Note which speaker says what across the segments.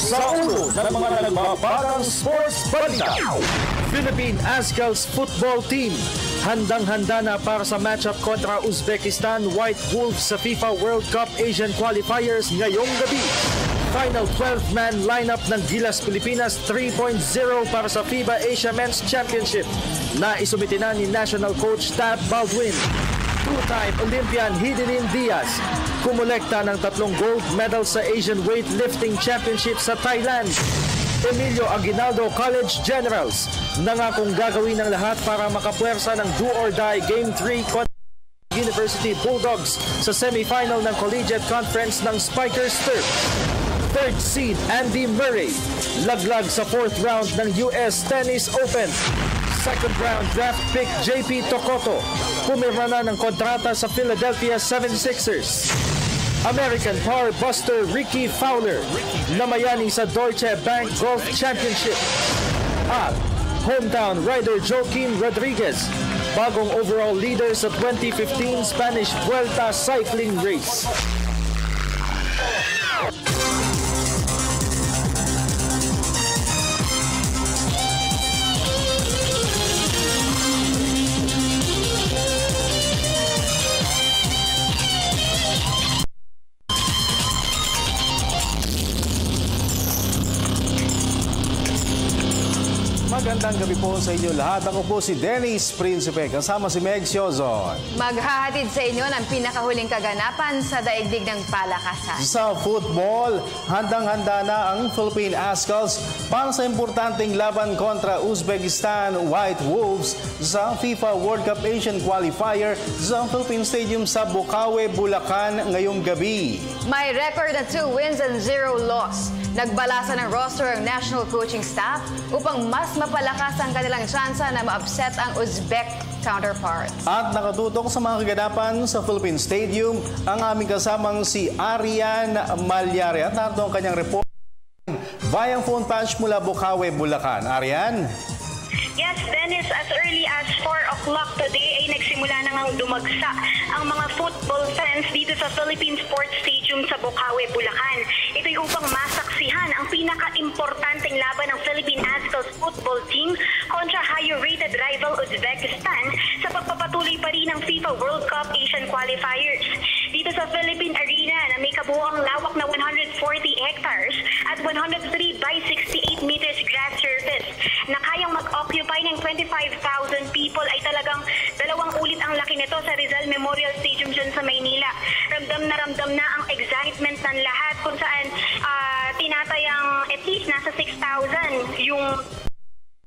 Speaker 1: Sa ulo ng mga nagbabagang sports balita, Philippine Azkals football team handang-handa na para sa matchup kontra Uzbekistan White Wolves sa FIFA World Cup Asian Qualifiers ngayong gabi. Final 12-man lineup ng Gilas Pilipinas 3.0 para sa FIBA Asia Men's Championship na isumiti na ni National Coach Tab Baldwin. Two-time Olympian Hidilyn Diaz kumolekta ng 3 gold medals sa Asian Weightlifting Championship sa Thailand. Emilio Aguinaldo College Generals nangakong gagawin ng lahat para makapuwersa ng do-or-die Game 3 kontra University Bulldogs sa semifinal ng Collegiate Conference ng Spikers Turf. Third seed Andy Murray laglag sa 4th round ng US Tennis Open. Second round draft pick JP Tokoto pumirma na ng kontrata sa Philadelphia 76ers. American power buster Ricky Fowler namayani sa Deutsche Bank Golf Championship. At hometown rider Joaquin Rodriguez bagong overall leader sa 2015 Spanish Vuelta cycling race.
Speaker 2: Magandang gabi po sa inyo lahat. Ako po si Dennis Principe, kasama si Meg Siozon.
Speaker 3: Maghahatid sa inyo ng pinakahuling kaganapan sa daigdig ng palakasan.
Speaker 2: Sa football, handang-handa na ang Philippine Azkals para sa importanteng laban kontra Uzbekistan White Wolves sa FIFA World Cup Asian Qualifier sa Philippine Stadium sa Bocaue, Bulacan ngayong gabi.
Speaker 3: May record na 2 wins and 0 loss. Nagbalasa ng roster ang national coaching staff upang mas mapalakas ang kanilang tsansa na ma-upset ang Uzbek counterparts. At
Speaker 2: nakatutok sa mga kaganapan sa Philippine Stadium ang aming kasamang si Arian Malyari. At narito ang kanyang report via phone patch mula Bocaue, Bulacan. Arian?
Speaker 4: Yes, Dennis, as early as 4 o'clock today ay nagsimula na ngang dumagsa ang mga football fans dito sa Philippine Sports Stadium sa Bocaue, Bulacan. Ito'y upang masaksihan ang pinaka-importanteng laban ng Philippine Azkals football team kontra higher-rated rival Uzbekistan sa pagpapatuloy pa rin ng FIFA World Cup Asian Qualifiers. Dito sa Philippine Arena na may kabuoang lawak na 140 hectares at 103 by 68 meters grass surface na kayang mag-occupy ng 25,000 people ay talagang 2 ulit ang laki nito sa Rizal Memorial Stadium dyan sa Maynila. Ramdam na ang excitement ng lahat kung saan tinatayang at least nasa 6,000 yung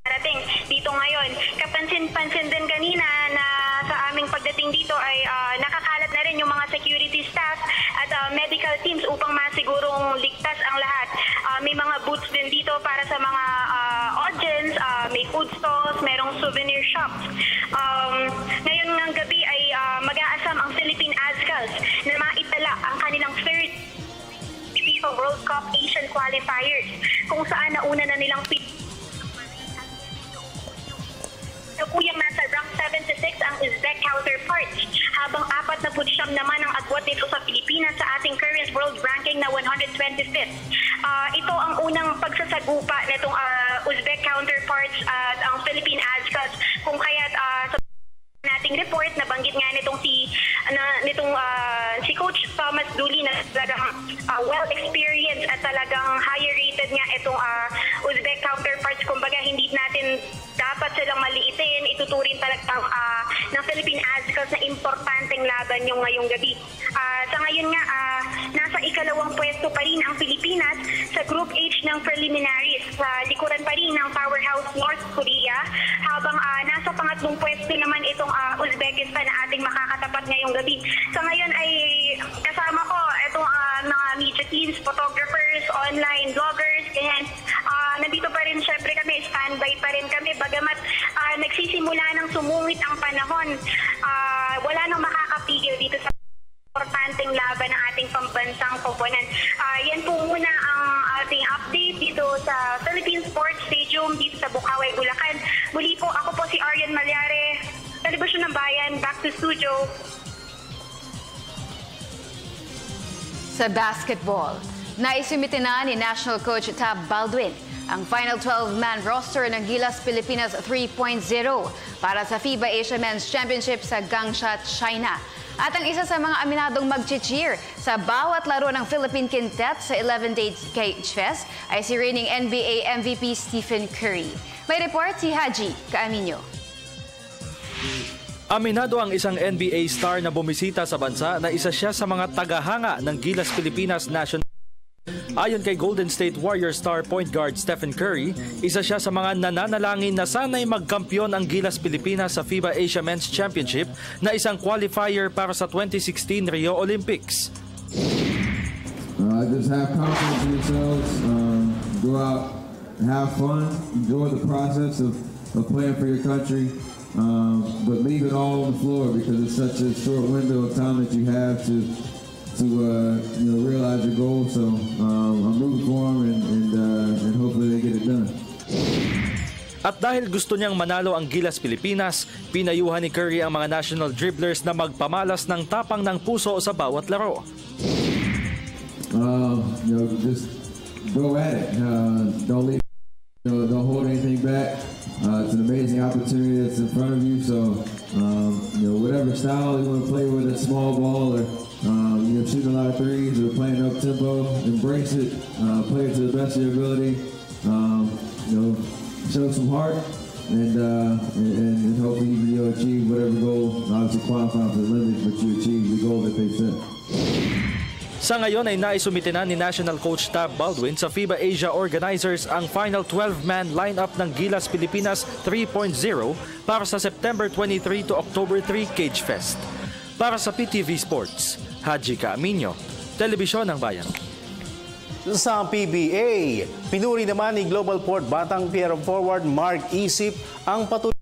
Speaker 4: darating dito ngayon. Kapansin-pansin din kanina na sa aming pagdating dito ay nakakalat na rin yung mga security staff at medical teams upang masigurong ligtas ang lahat. May mga booths din dito para sa mga audience, may food stalls, merong souvenir shops. Ngayon ng gabi ay mag-aasam ang Philippine Azkals na maitala ang kanilang third FIFA World Cup Asian Qualifiers kung saan nauna na nilang kuyang nasa rank 76 ang Uzbek counterparts, habang 49 naman ang agwat nito sa Pilipinas sa ating current world ranking na 125th. Ito ang unang pagsasagupa nitong Uzbek counterparts at ang Philippine Azkals, kung kaya't sa nating report nabanggit nga nitong si Coach Thomas Dooley na talagang well experienced at talagang higher rated nga itong Uzbek counterparts. Kumbaga hindi natin dapat silang maliitin, ituturin talagang ng Philippine Azkals na importanteng laban yung ngayong gabi. Sa ngayon nga, nasa ikalawang pwesto pa rin ang Pilipinas sa Group H ng preliminaries. Sa likuran pa rin ng powerhouse North Korea, habang nasa pangatlong pwesto naman itong Uzbekistan na ating makakatapat ngayong gabi. Sa ngayon ay kasama ko itong mga media teams, photographers, online vloggers, ganyan. Nandito pa rin syempre kami, standby pa rin kami. Bagamat nagsisimula ng sumungit ang panahon, wala nang makakapigil dito sa importanteng laban ng ating pambansang koponan. Yan po muna ang ating update dito sa Philippine Sports Stadium dito sa Bocaue, Bulacan. Muli po, ako po si Arian Malyari, Telebisyon ng Bayan, back to studio.
Speaker 3: Sa basketball, Naisumite na ni National Coach Tab Baldwin ang final 12-man roster ng Gilas Pilipinas 3.0 para sa FIBA Asia Men's Championship sa Gangsha, China. At ang isa sa mga aminadong mag-cheer sa bawat laro ng Philippine Quintet sa 11-day Cage Fest ay si reigning NBA MVP Stephen Curry. May report si Haji Kaaminyo.
Speaker 1: Aminado ang isang NBA star na bumisita sa bansa na isa siya sa mga tagahanga ng Gilas Pilipinas National. Ayon kay Golden State Warriors star point guard Stephen Curry, isa siya sa mga nananalangin na sana'y magkampiyon ang Gilas Pilipinas sa FIBA Asia Men's Championship na isang qualifier para sa 2016 Rio Olympics.
Speaker 5: Just have confidence in yourselves, go out, have fun, enjoy the process of playing for your country, but leave it all on the floor because it's such a short window of time that you have to realize your goal. So I'm rooting for them and hopefully they get it done.
Speaker 1: At dahil gusto niyang manalo ang Gilas Pilipinas, pinayuhan ni Curry ang mga national dribblers na magpamalas ng tapang ng puso sa bawat laro.
Speaker 5: Just go at it. Don't leave. Don't hold anything back. It's an amazing opportunity that's in front of you. So whatever style you want to play with, a small ball or shooting a lot of threes or playing up tempo, embrace it, play it to the best of your ability, show some heart, and hopefully you'll achieve whatever goal. Obviously qualify for the Olympics, but you achieve the goal that they set.
Speaker 1: Sa ngayon ay naisumite na ni National Coach Tab Baldwin sa FIBA Asia organizers ang final 12-man lineup ng Gilas Pilipinas 3.0 para sa September 23 to October 3 Cage Fest. Para sa PTV Sports, Haji Kaaminyo, Telebisyon ng Bayan.
Speaker 2: Sa PBA, pinuri naman ni Global Port Batang Pier forward Mark Isip ang patuloy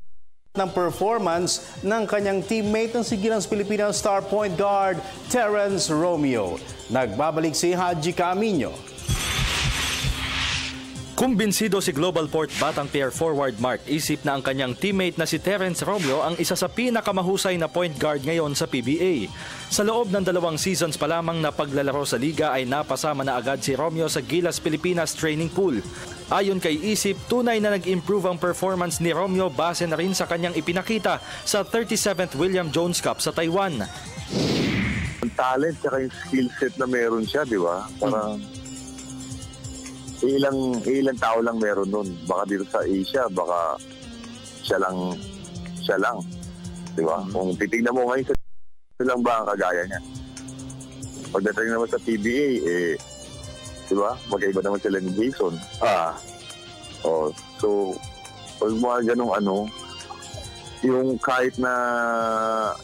Speaker 2: ng performance ng kanyang teammate ng si Gilas Pilipinas star point guard Terrence Romeo. Nagbabalik si Haji Kaaminyo.
Speaker 1: Kumbinsido si Global Port Batang Pier forward Mark Isip na ang kanyang teammate na si Terrence Romeo ang isa sa pinakamahusay na point guard ngayon sa PBA. Sa loob ng 2 seasons pa lamang na paglalaro sa liga ay napasama na agad si Romeo sa Gilas Pilipinas training pool. Ayon kay Isip, tunay na nag-improve ang performance ni Romeo base na rin sa kanyang ipinakita sa 37th William Jones Cup sa Taiwan.
Speaker 6: Ang talent at yung skill set na meron siya, di ba? Parang ilang tao lang meron nun. Baka dito sa Asia, baka siya lang. Di ba? Kung titignan mo ngayon, lang ba ang kagaya niya? Pagdating naman sa PBA, di ba? Magkaiba naman sila ni Jason. So, pag mga ganong yung kahit na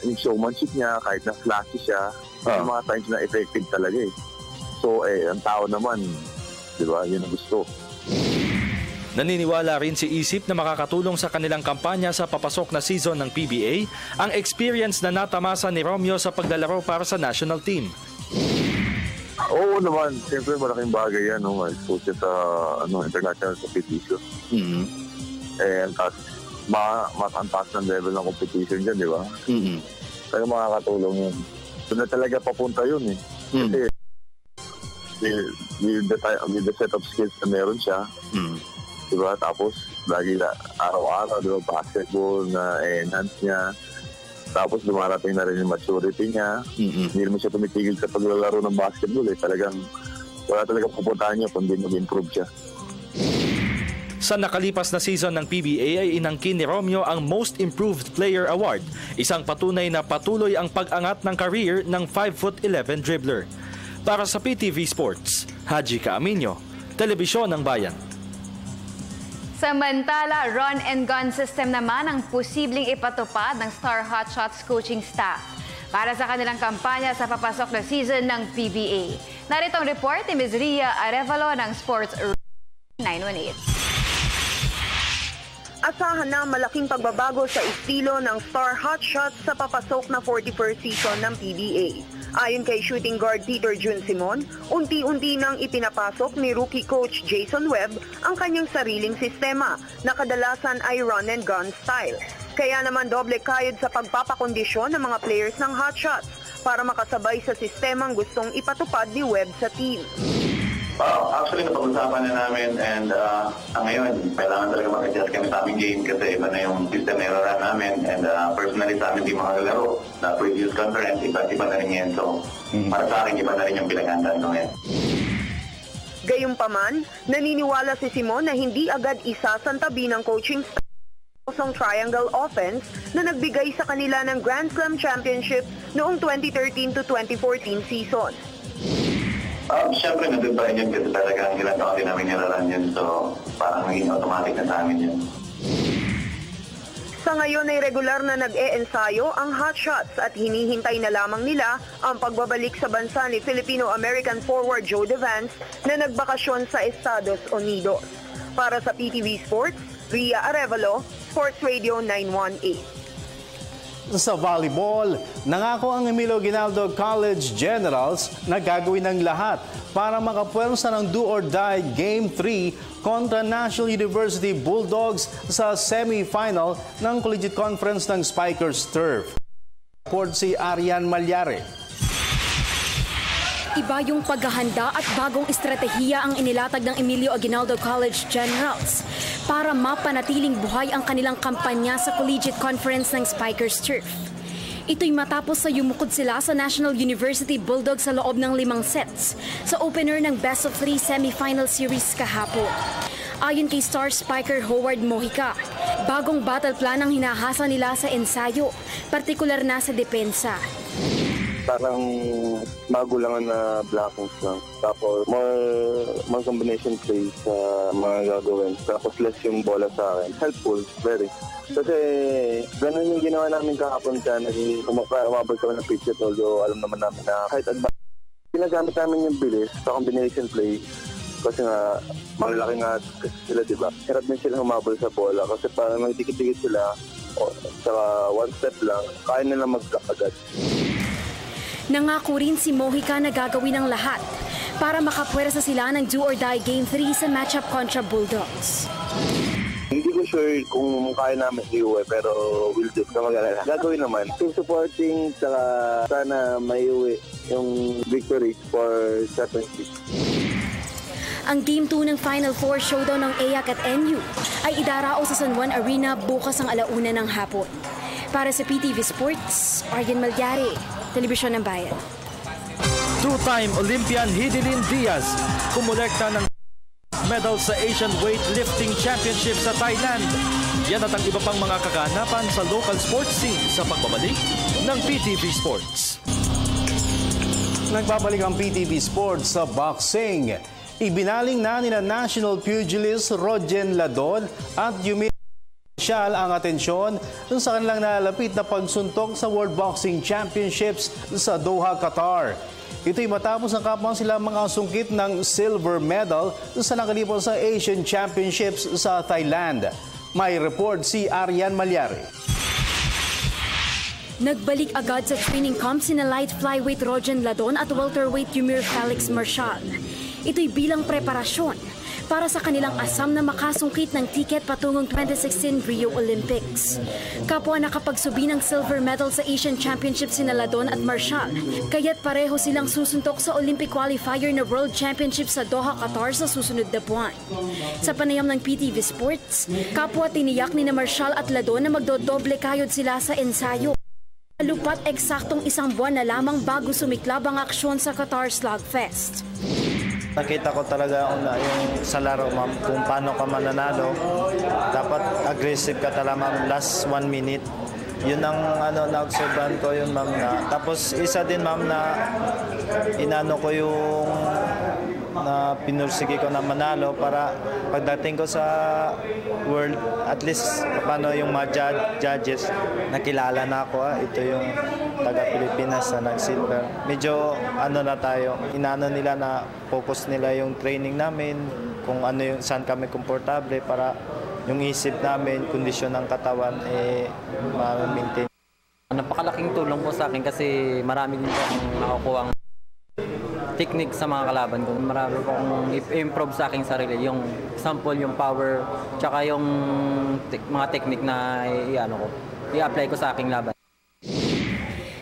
Speaker 6: yung showmanship niya, kahit na flashy siya, yung mga times na effective talaga eh. So, ang tao naman, di ba? Yun ang gusto.
Speaker 1: Naniniwala rin si Isip na makakatulong sa kanilang kampanya sa papasok na season ng PBA ang experience na natamasa ni Romeo sa paglalaro para sa national team.
Speaker 6: Oo naman, siyempre malaking bagay yan, exposure sa international competition. Mas antas ng level ng competition dyan, di ba? Kaya makakatulong yun. So na talaga papunta yun eh. Kasi with the set of skills na meron siya, diba? Tapos lagi na araw-araw, diba? Basketball na enhance niya. Tapos dumarating na rin yung maturity niya. Hindi naman siya tumitigil sa paglalaro ng basketball eh. Talagang wala talaga pupuntahan niya kung hindi mag-improve siya.
Speaker 1: Sa nakalipas na season ng PBA ay inangkin ni Romeo ang Most Improved Player Award, isang patunay na patuloy ang pag-angat ng career ng 5'11" dribbler. Para sa PTV Sports, Haji Kaaminyo, Telebisyon ng Bayan.
Speaker 3: Samantala, run and gun system naman ang posibleng ipatupad ng Star Hotshots coaching staff para sa kanilang kampanya sa papasok na season ng PBA. Narito ang report ni Ms. Ria Arevalo ng Sports 918.
Speaker 7: Asahan na malaking pagbabago sa estilo ng Star Hotshots sa papasok na 41st season ng PBA. Ayon kay shooting guard Peter Jun Simon, unti-unti nang ipinapasok ni rookie coach Jason Webb ang kanyang sariling sistema na kadalasan ay run and gun style. Kaya naman doble kayod sa pagpapakondisyon ng mga players ng Hotshots para makasabay sa sistemang gustong ipatupad ni Webb sa team.
Speaker 8: Actually, napag-usapan na namin and ngayon, kailangan talaga mag-adjust kami sa aming game kasi iba na yung system na irara namin and personally sa amin di makakalaro na previous conference, iba na rin yan. So, para sa akin, iba na rin yung pinaghandaan ko ngayon.
Speaker 7: Gayunpaman, naniniwala si Simon na hindi agad isasantabi ng coaching staff ang triangle offense na nagbigay sa kanila ng Grand Slam Championship noong 2013 to 2014 season.
Speaker 8: Siyempre, nandun pa rin yun kasi talagang ilang taon din namin niraran yun. So, parang naging automatic na sa amin yun.
Speaker 7: Sa ngayon ay regular na nag-e-ensayo ang hot shots at hinihintay na lamang nila ang pagbabalik sa bansa ni Filipino-American forward Joe Devance na nagbakasyon sa Estados Unidos. Para sa PTV Sports, Ria Arevalo, Sports Radio 918.
Speaker 2: Sa volleyball, nangako ang Emilio Aguinaldo College Generals na gagawin ng lahat para makapwersa ng do-or-die Game 3 kontra National University Bulldogs sa semi-final ng Collegiate Conference ng Spikers Turf. Report si Arian Malyare.
Speaker 9: Iba yung paghahanda at bagong estratehiya ang inilatag ng Emilio Aguinaldo College Generals para mapanatiling buhay ang kanilang kampanya sa Collegiate Conference ng Spikers Turf. Ito'y matapos sa yumukod sila sa National University Bulldogs sa loob ng 5 sets sa opener ng Best of 3 semi-final series kahapon. Ayon kay star spiker Howard Mojica, bagong battle plan ang hinahasa nila sa ensayo, partikular na sa depensa.
Speaker 6: Parang magulangan na blockings lang. Tapos more combination plays sa mga gagawin. Tapos less yung bola sa akin. Helpful, very. Kasi ganun yung ginawa namin kahapon dyan. Umabag kami ng pitch, although alam naman namin na kahit advance. Ginagamit namin yung bilis sa combination play. Kasi nga, malaki nga sila, diba? Hirap din sila humabol sa bola. Kasi parang magdikit-dikit sila. Sa one step lang, kaya nila magkakagad.
Speaker 9: Nangako rin si Mojica na gagawin ang lahat para makapwersa sila ng do-or-die Game 3 sa matchup kontra Bulldogs.
Speaker 6: Hindi ko sure kung kaya namin iuwi pero we'll do. Gagawin naman. Team supporting, saka sana may iuwi yung victory for championship.
Speaker 9: Ang Game 2 ng Final Four showdown ng EAC at NU ay idarao sa San Juan Arena bukas ang 1:00 ng hapon. Para sa PTV Sports, Arian Malyare, Telebisyon ng Bayan.
Speaker 1: Two-time Olympian Hidilyn Diaz kumolekta ng medal sa Asian Weightlifting Championship sa Thailand. Yan at ang iba pang mga kaganapan sa local sports scene sa pagbabalik ng PTV Sports.
Speaker 2: Nagbabalik ang PTV Sports sa boxing. Ibinaling na nila national pugilist Rojen Ladon at Yumi ang atensyon sa kanilang nalalapit na pagsuntok sa World Boxing Championships sa Doha, Qatar. Ito'y matapos ang kapang sila mga sungkit ng silver medal sa nakalipas sa Asian Championships sa Thailand. May report si Arian Malyare.
Speaker 9: Nagbalik agad sa training camp sina light flyweight Rojen Ladon at welterweight Yumir Felix Marshall. Ito'y bilang preparasyon para sa kanilang asam na makasungkit ng tiket patungong 2016 Rio Olympics. Kapwa nakapagsubi ng silver medal sa Asian Championship sina Ladon at Marshall, kaya't pareho silang susuntok sa Olympic qualifier na World Championship sa Doha, Qatar sa susunod na buwan. Sa panayam ng PTV Sports, kapwa tiniyak ni na Marshall at Ladon na magdodoble kayod sila sa ensayo. Lupat eksaktong 1 buwan na lamang bago sumiklab ang aksyon sa Qatar Slugfest.
Speaker 10: Nakita ko talaga yung sa laro, ma'am, kung paano ka mananalo. Dapat aggressive ka talaga, ma'am, last 1 minute. Yun ang na-observan ko yun, ma'am. Tapos isa din, ma'am, na inano ko yung na pinursige ko na manalo para pagdating ko sa world, at least paano yung mga judges, nakilala na ako, ito yung taga-Pilipinas na nag-silver. Medyo na tayo, inano nila na focus nila yung training namin, kung ano yung saan kami komportable para yung isip namin, kondisyon ng katawan, ma-maintain.
Speaker 11: Napakalaking tulong po sa akin kasi marami din po akong nakukuha technique sa mga kalaban ko. Marami po akong i-improve sa aking sarili. Yung example, yung power, tsaka yung mga technique na i-apply ko sa aking laban.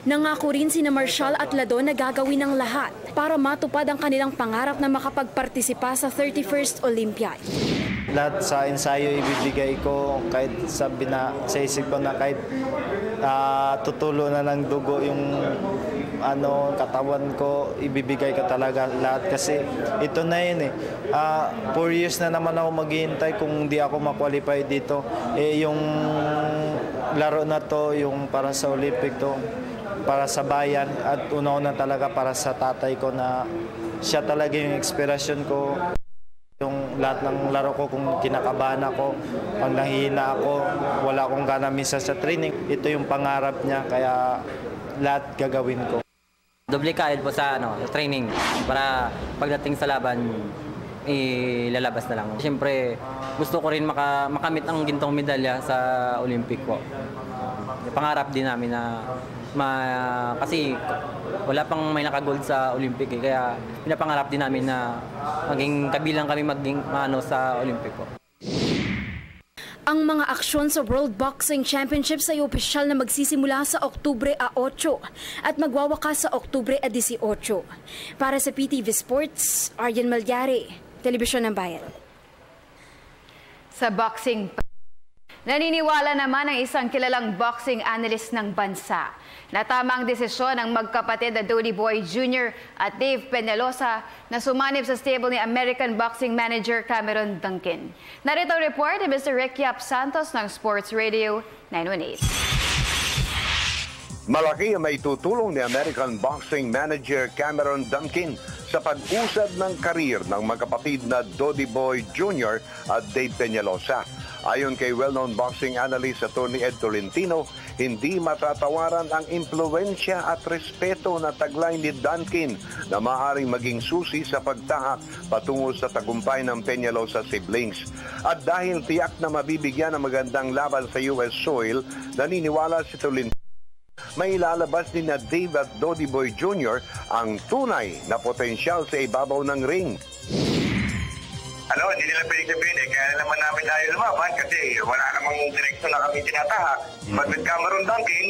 Speaker 9: Nangako rin sina Marshall at Ladon na gagawin ang lahat para matupad ang kanilang pangarap na makapagpartisipa sa 31st Olympiad.
Speaker 10: Lahat sa ensayo ibibigay ko, kahit sa isip ko na kahit tutulo na ng dugo yung katawan ko, ibibigay ko talaga lahat kasi ito na yun 4 years na naman ako maghihintay kung di ako ma-qualify dito. Yung laro na to, yung para sa Olympic to, para sa bayan at una-una talaga para sa tatay ko na siya talaga yung inspirasyon ko. Yung lahat ng laro ko, kung kinakabahan ako, pag nahihina ako, wala akong gana minsan sa training, ito yung pangarap niya, kaya lahat gagawin ko.
Speaker 11: Doble kahit po sa training para pagdating sa laban, ilalabas na lang. Siyempre, gusto ko rin makamit ang gintong medalya sa Olympic po. Pangarap din namin na kasi wala pang may naka-gold sa Olympic kaya pinapangarap din namin na maging kabilang kami sa Olympic po.
Speaker 9: Ang mga aksyon sa World Boxing Championships ay opisyal na magsisimula sa Oktubre 8 at magwawakas sa Oktubre 18. Para sa PTV Sports, Aryan Malyari, Telebisyon ng Bayan.
Speaker 3: Sa boxing, naniniwala naman ang isang kilalang boxing analyst ng bansa na tama ang desisyon ng magkapatid na Dodi Boy Jr. at Dave Peñalosa na sumanib sa stable ni American boxing manager Cameron Duncan. Narito ang report ni Mr. Rekyap Santos ng Sports Radio 918.
Speaker 12: Malaki ang may tutulong ni American boxing manager Cameron Duncan sa pag-usad ng karir ng magkapatid na Dodi Boy Jr. at Dave Peñalosa. Ayon kay well-known boxing analyst Attorney Ed Tolentino, hindi matatawaran ang impluensya at respeto na taglay ni Duncan na maaaring maging susi sa pagtahak patungo sa tagumpay ng Peñalosa siblings. At dahil tiyak na mabibigyan ng magandang laban sa US soil, naniniwala si Tolentino may ilalabas din na Dave at Dodi Boy Jr. ang tunay na potensyal sa ibabaw ng ring.
Speaker 8: Hindi nila pwedeng sabihin kaya naman namin ayaw lumaban kasi wala namang direksyon na kami tinatahak. But with Cameron Duncan,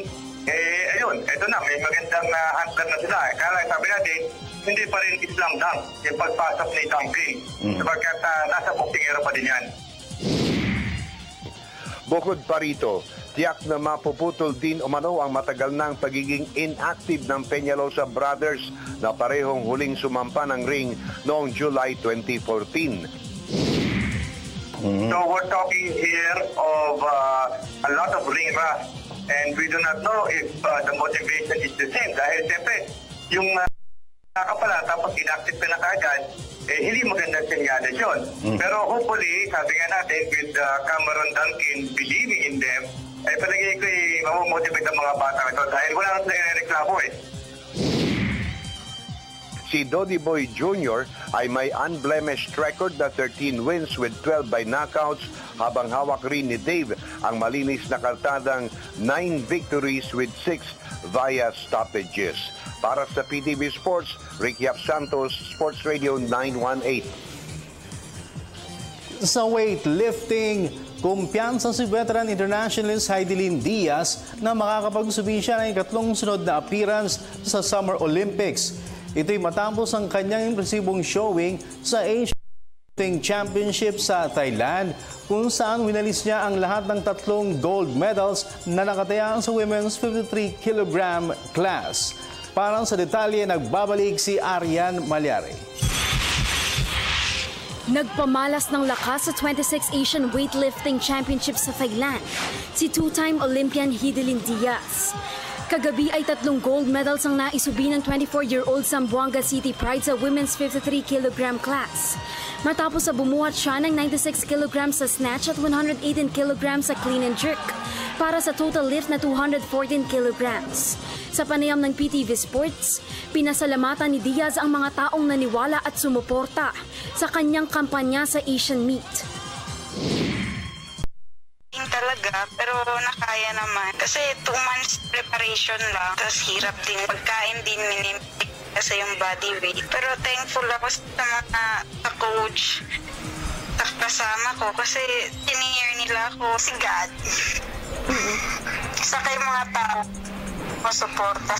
Speaker 8: ayun, eto na, may magandang hunter na sila. Kaya sabi natin, hindi pa rin Islam dunk yung pagpasok ni Duncan. Sapagkat nasa boxingero pa din yan.
Speaker 12: Bukod pa rito, tiyak na mapuputol din umano ang matagal ng pagiging inactive ng Peñalosa Brothers na parehong huling sumampa ng ring noong July 2014.
Speaker 8: So we're talking here of a lot of ring rust and we do not know if the motivation is the same. Dahil siyempre, yung nakapala tapos inactive ka na kagad, hindi magandang senyales yun. Pero hopefully, sabi nga natin, with Cameron Duncan believing in them, palagay ko mamomotivate ang mga bata ito dahil wala nang sila reklamo
Speaker 12: Si Dodi Boy Jr. ay may unblemished record na 13 wins with 12 by knockouts habang hawak rin ni Dave ang malinis na kartadang 9 victories with 6 via stoppages. Para sa PTV Sports, Rekyap Santos, Sports Radio 918.
Speaker 2: Sa weightlifting, kumpiyansa si veteran internationalist Heidelin Diaz na makakapagsubi siya ng ikatlong sunod na appearance sa Summer Olympics. Ito'y matapos ang kanyang impresibong showing sa Asian Weightlifting Championship sa Thailand, kung saan winalis niya ang lahat ng 3 gold medals na nakatayaan sa women's 53 kg class. Para sa detalye, nagbabalik si Aryan Malyari.
Speaker 9: Nagpamalas ng lakas sa 26 Asian Weightlifting Championship sa Thailand si two-time Olympian Heidelin Diaz. Kagabi ay 3 gold medals ang naisubi ng 24-year-old Zamboanga City Pride sa women's 53 kg class. Matapos sa bumuhat siya ng 96 kg sa snatch at 118 kg sa clean and jerk para sa total lift na 214 kg. Sa panayam ng PTV Sports, pinasalamatan ni Diaz ang mga taong naniwala at sumuporta sa kanyang kampanya sa Asian Meet.
Speaker 13: Talaga, pero nakaya naman. Kasi 2 months preparation lang. Tapos hirap din. Pagkain din minimik kasi yung body weight. Pero thankful ako sa mga coach at kasama ko kasi tinihir nila ako si God. Saka yung mga tao. masuporta.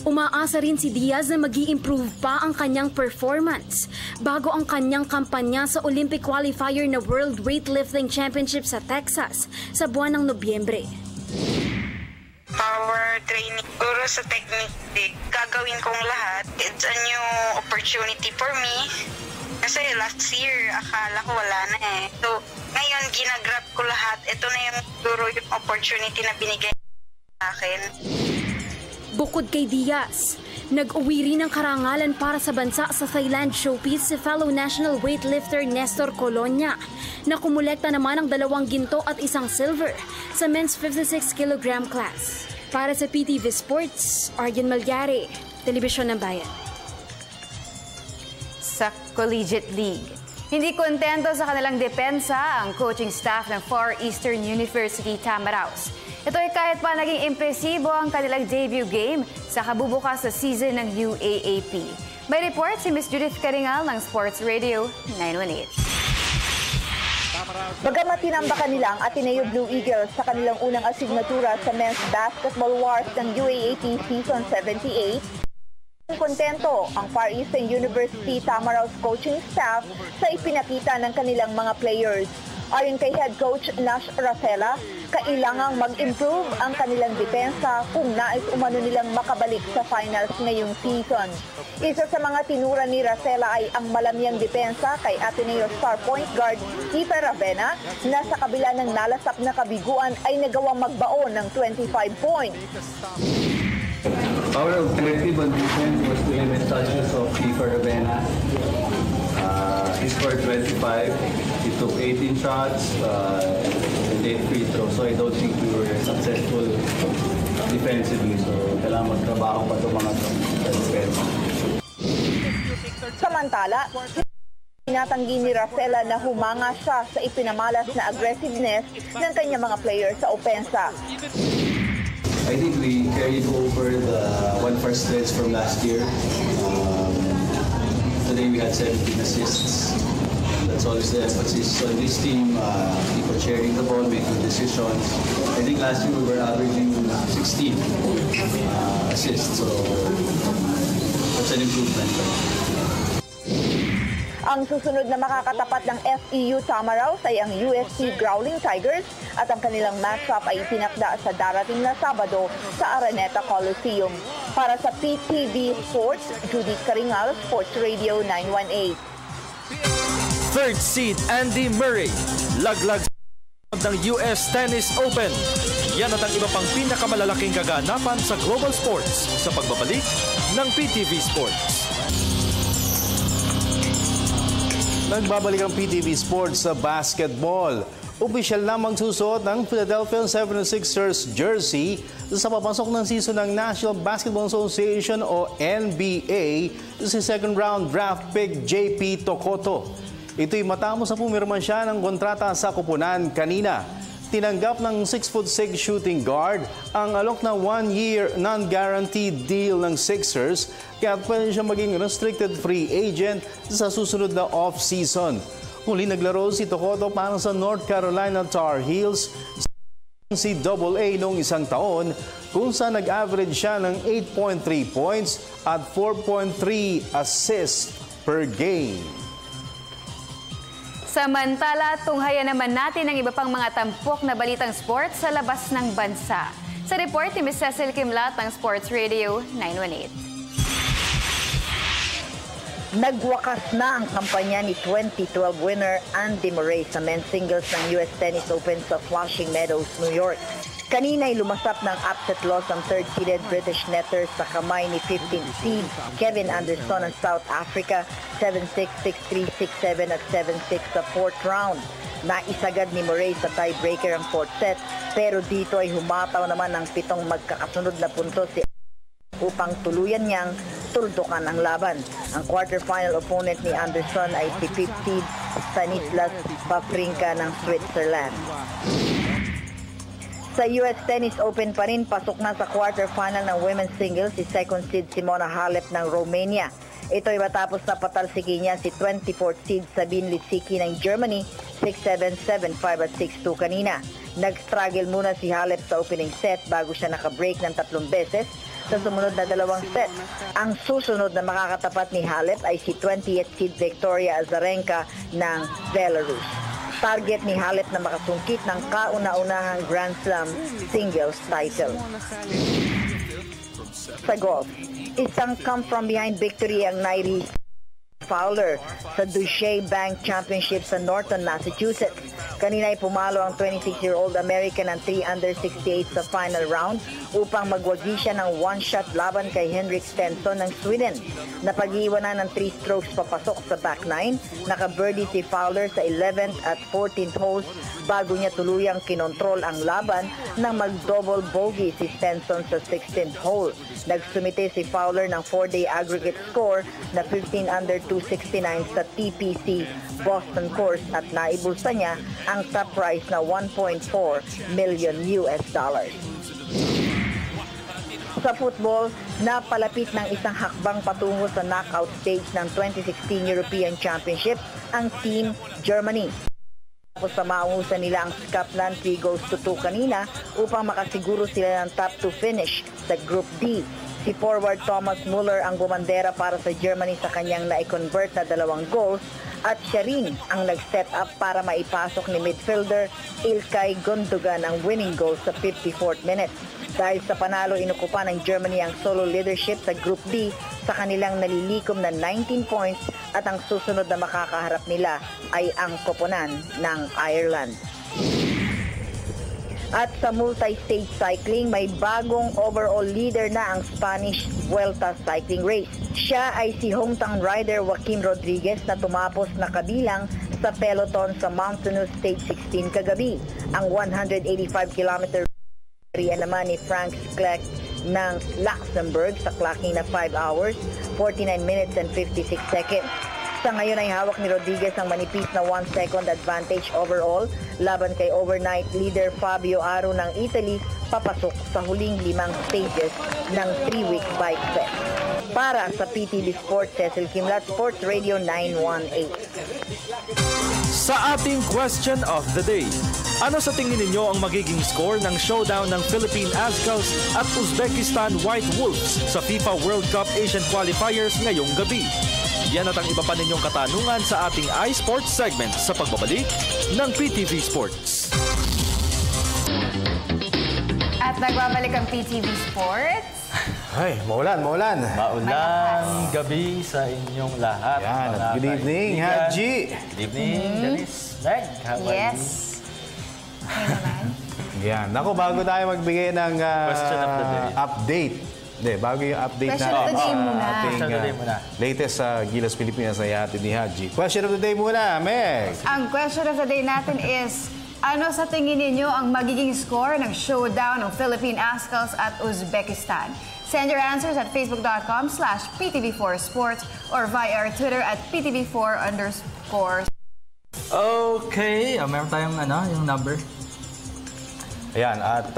Speaker 9: Umaasa rin si Diaz na mag-i-improve pa ang kanyang performance bago ang kanyang kampanya sa Olympic qualifier na World Weightlifting Championship sa Texas sa buwan ng Nobyembre.
Speaker 13: Power training, guro sa technique, gagawin kong lahat. It's a new opportunity for me. Kasi last year, akala ko wala na eh. So, ngayon, ginagrab ko lahat. Ito na yung guro yung opportunity na binigay sa akin.
Speaker 9: Bukod kay Diaz, nag-uwi rin ng karangalan para sa bansa sa Thailand showpiece si fellow national weightlifter Nestor Colonia na kumulekta naman ng 2 ginto at 1 silver sa men's 56 kg class. Para sa PTV Sports, Arjen Malyari, Telebisyon ng Bayan.
Speaker 3: Sa Collegiate League, hindi kontento sa kanilang depensa ang coaching staff ng Far Eastern University Tamaraos. Ito ay kahit pa naging impresibo ang kanilang debut game sa kabubukas sa season ng UAAP. May report si Ms. Judith Caringal ng Sports Radio 918.
Speaker 7: Bagamat tinambakan nila ang Ateneo Blue Eagles sa kanilang unang asignatura sa men's basketball wars ng UAAP Season 78, kontento ang Far Eastern University Tamaraos coaching staff sa ipinakita ng kanilang mga players. Ayon kay head coach Nash Racela, kailangang mag-improve ang kanilang depensa kung nais umano nilang makabalik sa finals ngayong season. Isa sa mga tinura ni Racela ay ang malamyang depensa kay Ateneo star point guard Ita Ravena na sa kabila ng nalasap na kabiguan ay nagawang magbaon ng 25 points.
Speaker 14: Our objective on defense was to limit touches of Ita Ravena. He scored 25. He took 18 shots and 8 free throws. So I don't think we were successful defensively. So kailangan magtrabaho pa itong mga defense.
Speaker 7: Samantala, tinatanggi ni Racela na humanga siya sa ipinamalas na aggressiveness ng kanyang mga players sa opensa.
Speaker 14: I think we carried over the one first stretch from last year. Today we had 17 assists. That's always the emphasis on this team. People sharing the ball, making decisions. I think last year we were averaging 16 assists, so that's an improvement.
Speaker 7: Ang susunod na makakatapat ng FEU Tamaraos ay ang UST Growling Tigers at ang kanilang matchup ay itinakda sa darating na Sabado sa Araneta Coliseum. Para sa PTV Sports, Judith Caringal, Sports Radio 918.
Speaker 1: Third seed Andy Murray, laglag ng US Tennis Open. Yan at ang iba pang pinakamalalaking kaganapan sa global sports sa pagbabalik ng PTV Sports.
Speaker 2: Nagbabalik ang PTV Sports sa basketball. Opisyal na magsusuot ng Philadelphia 76ers jersey sa papasok ng season ng National Basketball Association o NBA si second round draft pick JP Tokoto. Ito'y matapos na pumirma siya ng kontrata sa kupunan kanina. Tinanggap ng 6'6" shooting guard ang alok na 1-year non-guaranteed deal ng Sixers kaya pwede siya maging restricted free agent sa susunod na off-season. Muli naglaro si Tokoto para sa North Carolina Tar Heels sa NCAA noong isang taon kung saan nag-average siya ng 8.3 points at 4.3 assists per game.
Speaker 3: Samantala, tunghayan naman natin ang iba pang mga tampok na balitang sports sa labas ng bansa. Sa report ni Ms. Cecil Kimlat ng Sports Radio 918.
Speaker 7: Nagwakas na ang kampanya ni 2012 winner Andy Murray sa men's singles ng US Tennis Open sa Flushing Meadows, New York. Kanina'y lumasap ng upset loss ang third-seeded British netter sa kamay ni 15th seed Kevin Anderson ng South Africa, 7-6, 6-3, 6-7 at 7-6 sa fourth round. Naisagad ni Murray sa tiebreaker ang fourth set, pero dito ay humataw naman ng 7 magkakasunod na puntos si upang tuluyan niyang tuldukan ang laban. Ang quarterfinal opponent ni Anderson ay si 5th seed Stanislas Wawrinka ng Switzerland. Sa US Tennis Open pa rin, pasok na sa quarterfinal ng women's singles si second seed Simona Halep ng Romania.
Speaker 15: Ito ay matapos na patalsikin niya si 24th seed Sabine Lisicki ng Germany 6-7, 7-5 at 6-2 kanina. Nag-struggle muna si Halep sa opening set bago siya naka-break ng 3 beses sa sumunod na 2 set. Ang susunod na makakatapat ni Halep ay si 20th seed Victoria Azarenka ng Belarus. Target ni Halep na makasungkit ng kauna-unahang Grand Slam singles title. Sa golf, isang come-from-behind victory ang nairi Fowler sa Deutsche Bank Championship sa Norton, Massachusetts. Kanina ay pumalo ang 26-year-old American ng 3-under-68 sa final round upang magwagi siya ng one-shot laban kay Henrik Stenson ng Sweden. Napag-iwanan ng 3 strokes papasok sa back 9. Naka-birdie si Fowler sa 11th at 14th holes bago niya tuluyang kinontrol ang laban nang mag-double bogey si Stenson sa 16th hole. Nagsumite si Fowler ng 4-day aggregate score na 15 under 269 sa TPC Boston course at naibulsa niya ang top prize na $1.4 million. Sa football, napalapit ng isang hakbang patungo sa knockout stage ng 2016 European Championship ang Team Germany. Tapos sa maungusan nila ang Scotland 3-2 kanina upang makasiguro sila ng top 2 finish sa Group D. Si forward Thomas Müller ang bumandera para sa Germany sa kanyang na-convert na 2 goals at siya rin ang nag-set up para maipasok ni midfielder Ilkay Gundogan ang winning goal sa 54th minute. Dahil sa panalo, inukupa ng Germany ang solo leadership sa Group D sa kanilang nalilikom na 19 points at ang susunod na makakaharap nila ay ang koponan ng Ireland. At sa multi-stage cycling, may bagong overall leader na ang Spanish Vuelta cycling race. Siya ay si hometown rider Joaquim Rodriguez na tumapos na kabilang sa peloton sa Mountainous Stage 16 kagabi. Ang 185-kilometer naman ni Frank Schleck ng Luxembourg sa clocking na 5 hours, 49 minutes and 56 seconds. Sa ngayon ay hawak ni Rodriguez ang manipis na 1 second advantage overall laban kay overnight leader Fabio Aru ng Italy papasok sa huling 5 stages ng 3-week bike fest. Para sa PTV Sports, Cecil Kimlat, Sports Radio 918.
Speaker 1: Sa ating question of the day, ano sa tingin ninyo ang magiging score ng showdown ng Philippine Azkals at Uzbekistan White Wolves sa FIFA World Cup Asian Qualifiers ngayong gabi? Yan at ang iba pa ninyong katanungan sa ating iSports segment sa pagbabalik ng PTV Sports.
Speaker 3: At nagbabalik ang PTV Sports.
Speaker 2: Ay, maulan.
Speaker 16: Maulan gabi sa inyong lahat.
Speaker 2: Yan, good evening, Haji.
Speaker 16: Good evening, Janice. Meg, how are you?
Speaker 2: Yan. Naku, bago tayo magbigay ng
Speaker 16: question of the day.
Speaker 2: Update. Hindi, bago yung update
Speaker 3: question of the day muna.
Speaker 2: Ating latest sa Gilas Pilipinas na yati ni Haji. Question of the day muna, Meg.
Speaker 3: Ang question of the day natin is, ano sa tingin ninyo ang magiging score ng showdown ng Philippine Azkals at Uzbekistan? Send your answers at facebook.com/PTV4Sports or via our Twitter at PTV4_.
Speaker 16: Okay, meron tayong yung number.
Speaker 2: Ayan, at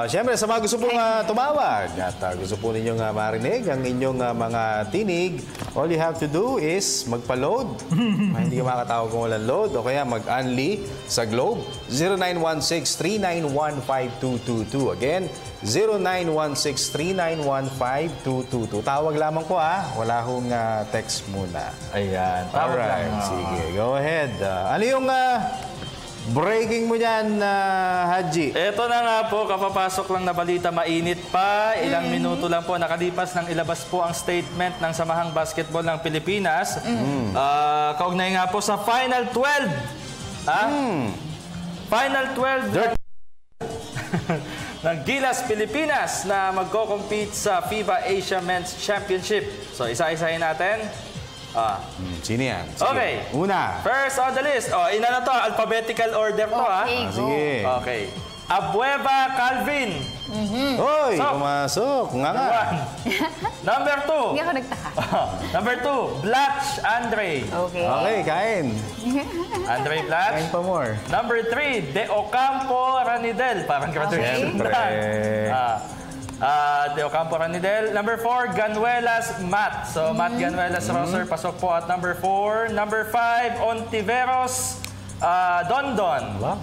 Speaker 2: siyempre sa mga gusto pong tumawag at gusto po ninyong marinig ang inyong mga tinig, all you have to do is magpa-load. Hindi ka makatawag kung walang load o kaya mag-unli sa Globe 0916-391-5222. Again, 0916-391-5222. Tawag lamang po wala hong text muna.
Speaker 16: Ayan, tawag lang.
Speaker 2: Sige, go ahead. Ano yung breaking mo dyan, Haji?
Speaker 16: Ito na nga po, kapapasok lang na balita, mainit pa. Ilang minuto lang po nakalipas nang ilabas po ang statement ng Samahang Basketball ng Pilipinas. Kaugnay nga po sa Final 12. Final 12 ng Gilas Pilipinas na magko-compete sa FIBA Asia Men's Championship. So, isa-isahin natin.
Speaker 2: Sino yan? Sige.
Speaker 16: Okay.
Speaker 2: Una.
Speaker 16: First on the list. Ina na to. Alphabetical order to,
Speaker 3: Okay, go.
Speaker 2: Sige.
Speaker 16: Okay. Abueva Calvin.
Speaker 2: Hoy, pumasok. Nga.
Speaker 16: Number 2.
Speaker 3: Hindi ako nagtaka.
Speaker 16: Number 2, Blatch Andre.
Speaker 3: Okay.
Speaker 2: Okay, kain.
Speaker 16: Andre Blatch.
Speaker 2: Kain pa more.
Speaker 16: Number 3, De Ocampo Ranidel. Parang graduation.
Speaker 2: Siyempre.
Speaker 16: De Ocampo Ranidel. Number 4, Ganuelas Matt. So, Matt Ganuelas roster, pasok po at number 4. Number 5, Ontiveros Dondon.
Speaker 2: Diba?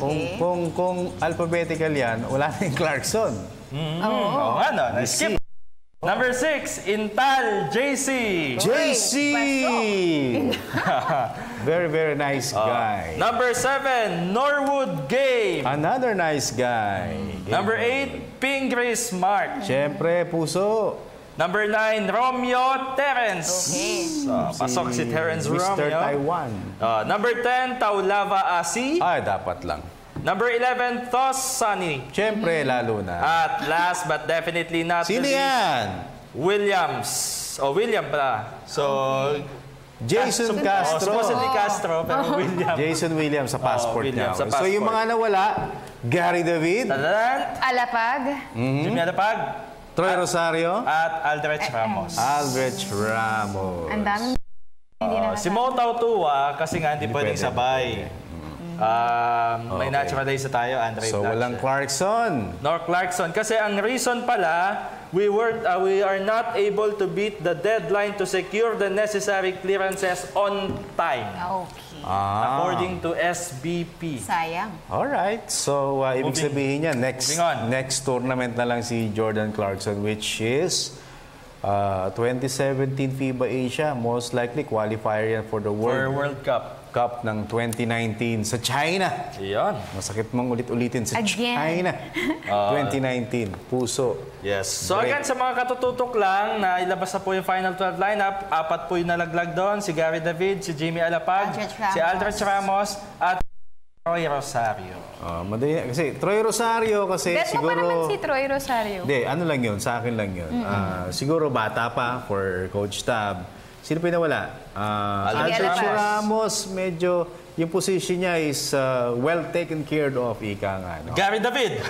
Speaker 2: Kung alphabetical yan, wala na yung Clarkson.
Speaker 16: Oo nga, no? Na-skip. Number 6, Intal JC.
Speaker 2: JC! Very, very nice guy.
Speaker 16: Number 7, Norwood Game.
Speaker 2: Another nice guy.
Speaker 16: Number 8, Pingris Mark.
Speaker 2: Siyempre, puso.
Speaker 16: Number 9, Romeo Terence. Pasok si Terence
Speaker 2: Mr.
Speaker 16: Romeo.
Speaker 2: Taiwan.
Speaker 16: Number 10, Taulava Asi.
Speaker 2: Ay, dapat lang.
Speaker 16: Number 11, Thos Sunny.
Speaker 2: Siyempre, lalo na.
Speaker 16: At last but definitely not
Speaker 2: Sino
Speaker 16: least,
Speaker 2: yan?
Speaker 16: Williams. William pala. So,
Speaker 2: Jason Castro.
Speaker 16: Supposedly Castro, pero William.
Speaker 2: Jason Williams sa passport
Speaker 16: William
Speaker 2: niya.
Speaker 16: sa passport.
Speaker 2: So, yung mga nawala, Gary David.
Speaker 3: Alapag.
Speaker 16: Jimmy Alapag.
Speaker 2: Troy Rosario.
Speaker 16: At Aldrich Ramos.
Speaker 2: Aldrich Ramos.
Speaker 3: Ang daming hindi
Speaker 16: Si Mo Tautua, kasi nga hindi pwedeng sabay. May naturalize tayo, Andre.
Speaker 2: So, walang Clarkson.
Speaker 16: Nor Clarkson. Kasi ang reason pala, we are not able to beat the deadline to secure the necessary clearances on time.
Speaker 3: Okay.
Speaker 16: According to SBP.
Speaker 3: Sayang.
Speaker 2: Alright. So, ibig sabihin niya, next tournament na lang si Jordan Clarkson, which is 2017 FIBA Asia. Most likely, qualifier yan for the
Speaker 16: World Cup
Speaker 2: ng 2019 sa China.
Speaker 16: Iyon.
Speaker 2: Masakit mong ulit-ulitin sa China. 2019. Puso.
Speaker 16: Yes. So again, sa mga katututok lang, na ilabas na po yung final 12 lineup. 4 po yung nalaglag doon. Si Gary David, si Jimmy Alapag, si Aldrich Ramos, at Troy Rosario.
Speaker 2: Madali, kasi Troy Rosario kasi
Speaker 3: Bet
Speaker 2: siguro...
Speaker 3: mo pa naman si Troy Rosario.
Speaker 2: Hindi, ano lang yun, sa akin lang yun. Siguro bata pa for Coach Tab. Sino pinawala? Aldrich Ramos, medyo yung position niya is well taken care of, ika nga. No?
Speaker 16: Gary David.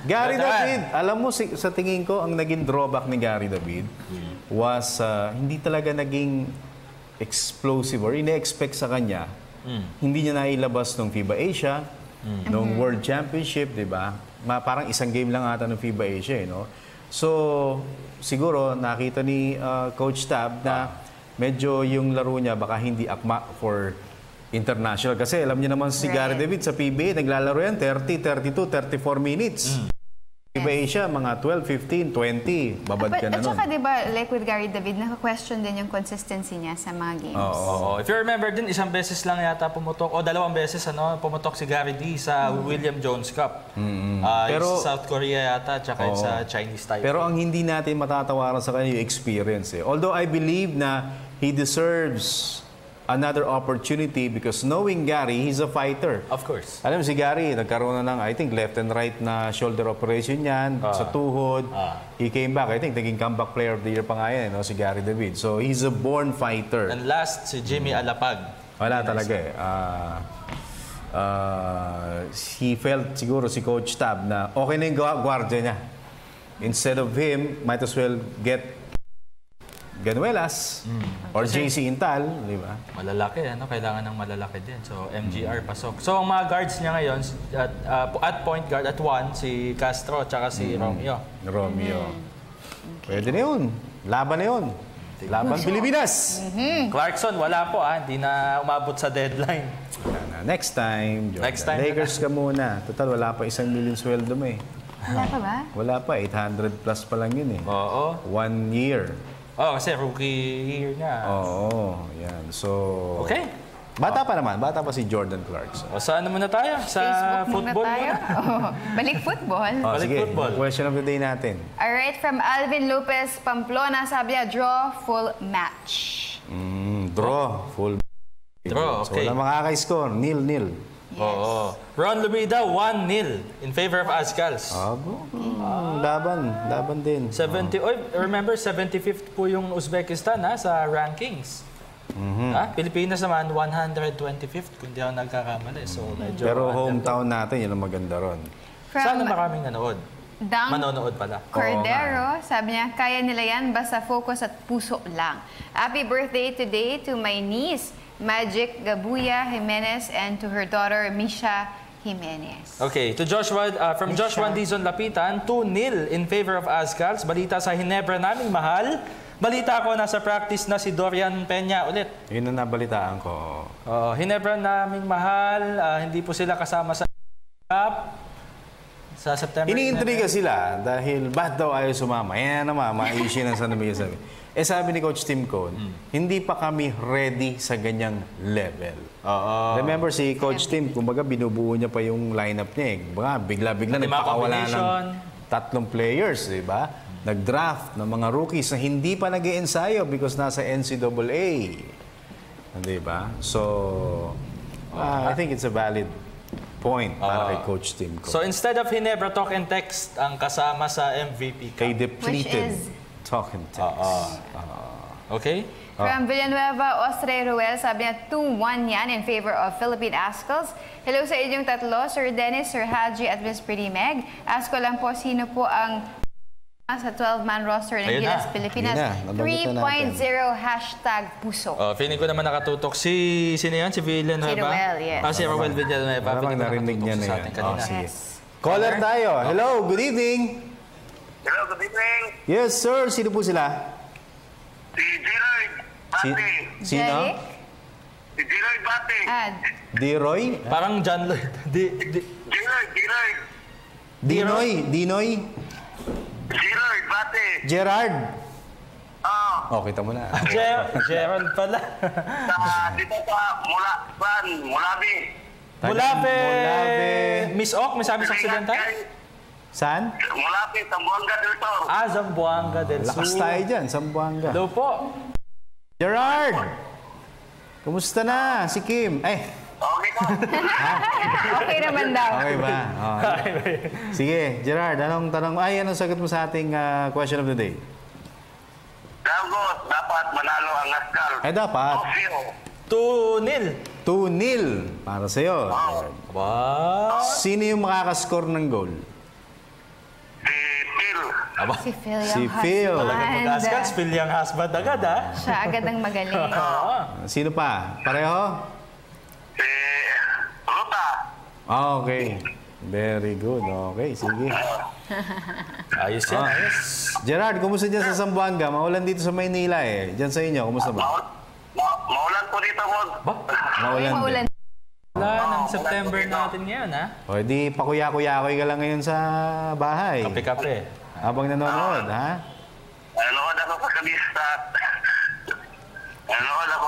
Speaker 2: Gary David. Alam mo, sa tingin ko, ang naging drawback ni Gary David was hindi talaga naging explosive or ine-expect sa kanya. Hindi niya nailabas ng FIBA Asia, ng World Championship, di ba? Parang isang game lang ata ng FIBA Asia, no? So, siguro, nakita ni Coach Tab na medyo yung laro niya baka hindi akma for international. Kasi alam niyo naman si Gary David sa PBA, naglalaro yan 30, 32, 34 minutes. FIBA Asia, mga 12, 15, 20, babad ka na nun.
Speaker 3: At saka diba, like with Gary David, naka-question din yung consistency niya sa mga games.
Speaker 16: Oo. If you remember din, isang beses lang yata pumutok, o 2 beses, pumutok si Gary D sa William Jones Cup. Pero sa South Korea yata, tsaka sa Chinese Taipei.
Speaker 2: Pero ang hindi natin matatawaran sa kanya yung experience. Although I believe na he deserves another opportunity because knowing Gary, he's a fighter.
Speaker 16: Of course.
Speaker 2: Alam mo si Gary, nagkaroon na ng, I think, left and right na shoulder operation yan, sa tuhod. He came back, I think, naging comeback player of the year pa nga yan, si Gary David. So, he's a born fighter.
Speaker 16: And last, si Jimmy Alapag.
Speaker 2: Wala talaga he felt siguro si Coach Tab na okay na yung gwardiya niya. Instead of him, might as well get Ganuelas or JC Intal, di ba?
Speaker 16: Malalaki, kailangan ng malalaki din. So, MGR pasok. So, ang mga guards niya ngayon, at point guard, at 1, si Castro, tsaka si Romeo.
Speaker 2: Pwede na yun. Laban na yun. Laban Pilipinas.
Speaker 16: Clarkson, wala po. Hindi na umabot sa deadline.
Speaker 2: Next time, Jordan.
Speaker 16: Next time
Speaker 2: Lakers ka muna. Total, wala pa 1 million sweldo mo eh.
Speaker 3: Wala pa ba?
Speaker 2: Wala pa. 800 plus pa lang yun eh.
Speaker 16: Oo.
Speaker 2: 1 year.
Speaker 16: Kasi rookie year niya.
Speaker 2: Oo, yan. So,
Speaker 16: okay.
Speaker 2: Bata pa naman. Bata pa si Jordan Clarkson.
Speaker 16: Saan muna tayo? Sa
Speaker 3: Facebook
Speaker 16: football
Speaker 3: muna tayo. Balik football.
Speaker 2: Balik football. Question of the day natin.
Speaker 3: Alright, from Alvin Lopez, Pamplona, sabi niya, draw, full match.
Speaker 2: Draw, full
Speaker 16: draw, okay.
Speaker 2: So, wala makaka-score. 0-0.
Speaker 3: Yes.
Speaker 16: Oo. Ron Lumida, 1-0 in favor of Azcals.
Speaker 2: Laban din.
Speaker 16: Remember, 75th po yung Uzbekistan sa rankings. Pilipinas naman, 125th, kung di ako nagkakamali. So, medyo
Speaker 2: pero hometown natin, yun ang maganda ron.
Speaker 16: Sana maraming nanood. Manonood pala.
Speaker 3: Cordero, sabi niya, kaya nila yan, basta focus at puso lang. Happy birthday today to my niece, Magic Gabuya Jimenez, and to her daughter, Misha Jimenez.
Speaker 16: Okay, to Joshua, from Joshua Dizon Lapitan, 2-0 in favor of Azcals. Balita sa Ginebra naming mahal. Balita ko, nasa practice na si Dorian Peña ulit.
Speaker 2: Yun ang nabalitaan ko.
Speaker 16: Ginebra naming mahal, hindi po sila kasama sa Cup sa September.
Speaker 2: Iniintriga sila dahil ba't daw ayaw sumama? Yan naman, ma-issue ng San Miguel sabi. Sabi ni Coach Tim Cone, hindi pa kami ready sa ganyang level. Remember si Coach Tim, kumbaga binubuo niya pa yung lineup niya. Bigla-bigla nagpakawala ng 3 players, di ba? Nag-draft ng mga rookies na hindi pa nag-i-ensayo because nasa NCAA. Di ba? So, I think it's a valid point para kay Coach Tim Cone.
Speaker 16: So instead of Ginebra talk and text ang kasama sa MVP Cup.
Speaker 2: Kay depleted talk and text.
Speaker 16: Okay?
Speaker 3: From Villanueva, Ostre Ruel, sabi niya 2-1 yan in favor of Philippine Azcals. Hello sa inyong tatlo, Sir Dennis, Sir Haji at Miss Pretty Meg. Ask ko lang po sino po ang sa 12-man roster ng Gilas Pilipinas. 3.0 #puso.
Speaker 16: Feeling ko naman nakatutok si sino yan? Si Villanueva?
Speaker 3: Si Ruel, yes.
Speaker 16: Si Ruel Villanueva.
Speaker 2: Parang narinig niya na yan.
Speaker 3: Yes.
Speaker 2: Caller tayo. Hello, good evening.
Speaker 17: Hello, good evening.
Speaker 2: Yes, sir. Sino po sila?
Speaker 17: Si Gerard Bate.
Speaker 2: Sino?
Speaker 17: Si Gerard Bate.
Speaker 2: Diroy?
Speaker 16: Parang John Lloyd.
Speaker 17: Gerard.
Speaker 2: Dinoy?
Speaker 17: Gerard Bate.
Speaker 2: Gerard? Kita mo na.
Speaker 16: Gerard pala.
Speaker 17: Dito sa Mulabi.
Speaker 16: Mulabi. Miss Ok, may sabi sa aksidente?
Speaker 2: Saan?
Speaker 17: Mulabi, Zamboanga del Sur.
Speaker 16: Zamboanga del Sur.
Speaker 2: Lakas tayo dyan, Zamboanga.
Speaker 16: Hello po.
Speaker 2: Gerard! Kumusta na? Si Kim.
Speaker 17: Okay ko.
Speaker 3: Okay naman daw.
Speaker 2: Okay ba? Sige, Gerard, anong sagot mo sa ating question of the day?
Speaker 17: Dapat manalo ang Azcal.
Speaker 2: Dapat.
Speaker 16: 2-0.
Speaker 2: 2-0 para sa'yo.
Speaker 16: Wow.
Speaker 2: Sino yung makakascore ng goal?
Speaker 3: Si Phil
Speaker 2: Si
Speaker 3: yung
Speaker 2: Phil.
Speaker 3: husband.
Speaker 16: Azcals, Phil yung husband agad, ha?
Speaker 3: Siya agad ang magaling.
Speaker 2: Sino pa? Pareho?
Speaker 17: Si Ruta.
Speaker 2: Okay. Very good. Okay, sige.
Speaker 16: Ayos yan, ayos.
Speaker 2: Gerard, kumusta dyan sa Zamboanga? Maulan dito sa Maynila eh. Dyan sa inyo, kumusta ba?
Speaker 17: Maulan po dito, Mod.
Speaker 2: Maulan din.
Speaker 16: Wala ng September natin ngayon, ha?
Speaker 2: O, di pakuya-kuya-kuy ka lang ngayon sa bahay.
Speaker 16: Kape-kape.
Speaker 2: Habang nanonood, ha?
Speaker 17: Nanonood ako sa kabista. Nanonood ako.